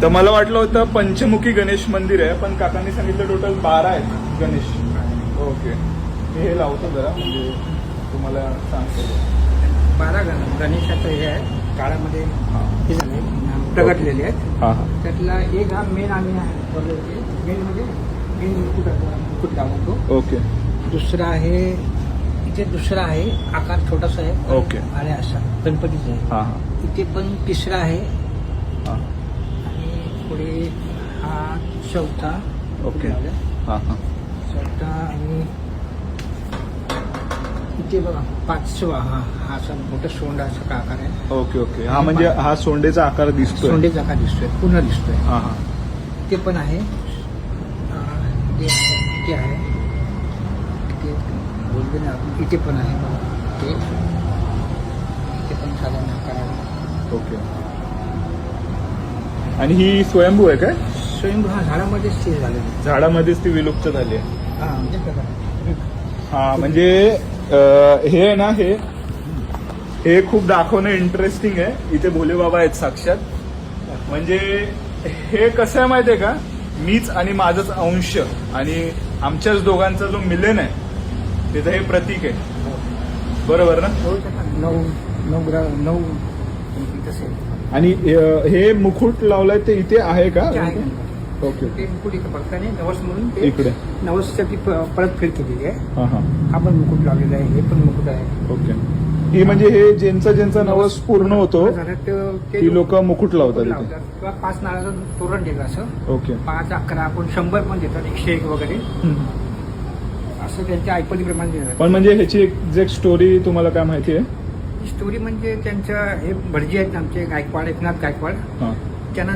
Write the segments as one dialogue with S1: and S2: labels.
S1: तर मला वाटलं होतं पंचमुखी गणेश मंदिर आहे, पण काकांनी सांगितलं टोटल 12 आहेत गणेश. ओके, मी हे लावतो जरा म्हणजे तुम्हाला सांगतो.
S2: 12 गणेशाचं हे आहे काळामध्ये हे झाले प्रगटलेले आहेत.
S1: हां हां.
S2: त्यातला एक हा मेन आम्ही मेन म्हणजे मेन मुकुट लावतो.
S1: ओके.
S2: दुसरा आहे इथे, दुसरा आहे आकार छोटासा आहे.
S1: ओके.
S2: आणि असा गणपतीचा आहे.
S1: हां हां.
S2: इथे पण तिसरा आहे
S1: हां.
S2: आणि पुढे हा चौथा.
S1: ओके. हां हां.
S2: चौथा आणि इथे बघा 5वा हा हा असा मोठा सोंडाचा आकार आहे.
S1: Okay okay. हा म्हणजे हा सोंडेचा आकार दिसतोय.
S2: सोंडेचा आकार दिसतोय, पूर्ण दिसतोय.
S1: हां हां.
S2: ते पण आहे. इथे आहे, इथे बोलले ना आपण, इथे पण आहे बघा. इथे पण साधारण आकार आहे.
S1: ओके. आणि ही स्वयंभू आहे काय?
S2: स्वयंभू हा झाडामध्ये स्थिर झालेला आहे.
S1: झाडामध्येच ती विलुप्त झाली आहे.
S2: हा म्हणजे प्रकार.
S1: हा म्हणजे हे आहे ना, हे खूप दाखवणं इंटरेस्टिंग आहे. इथे भोले बाबा आहेत साक्षात. म्हणजे हे कसं आहे माहितीये का, मीच आणि माझंच अंश आणि आमच्याच दोघांचा जो मिलन आहे त्याचं हे प्रतीक आहे. बरोबर ना?
S2: 9 तसे.
S1: आणि हे मुकुट लावलाय ते इथे आहे का? ओके.
S2: ते मुकुट इथे फक्त नाही, नवस म्हणून ते
S1: इकडे
S2: नवससाठी परत फेड केलेली आहे.
S1: हां हां.
S2: हा पण मुकुट लावलेला आहे, हे पण मुकुट आहे.
S1: ओके. ही म्हणजे हे ज्यांचा नवस पूर्ण होतो
S2: झालं तर ते
S1: ती लोक मुकुट लावतात इथे.
S2: किंवा 5 नारळाचं तोरण देतात असं.
S1: ओके.
S2: 5, 11, आपण 100 पण देतात, 101 वगैरे असं त्यांच्या ऐपतीप्रमाणे देतात.
S1: पण म्हणजे ह्याची एक्झॅक्ट स्टोरी तुम्हाला काय माहिती आहे?
S2: स्टोरी म्हणजे त्यांचं हे भटजी आहेत आमचे गायकवाड, एकनाथ गायकवाड.
S1: हां.
S2: त्यांना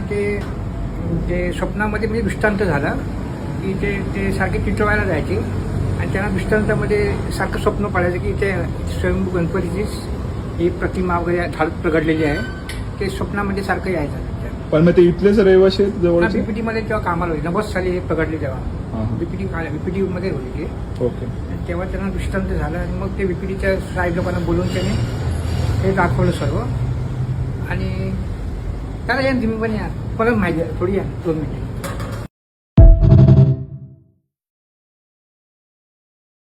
S2: ते स्वप्नामध्ये म्हणजे दृष्टांत झाला की ते सारखे चित्रवायला जायचे आणि त्यांना दृष्टांतामध्ये सारखं स्वप्न पाडायचं की ते स्वयंभू गणपतीची ही प्रतिमा वगैरे प्रगटलेली आहे. ते स्वप्नामध्ये सारखं यायचं.
S1: पण मग ते इथलेच रहिवाशी आहेत जवळचे?
S2: बीपीटीमध्ये तेव्हा कामाला होते, 90 साली हे प्रगटले तेव्हा.
S1: हां.
S2: बीपीटीमध्ये होते ते.
S1: ओके.
S2: आणि तेव्हा त्यांना दृष्टांत झाला आणि मग ते बीपीटीच्या साहेब लोकांना बोलवून त्याने हे दाखवलं सर्व. आणि त्याला या तुम्ही पण या, परत माहिती आहे थोडी, या 2 मिनिटं.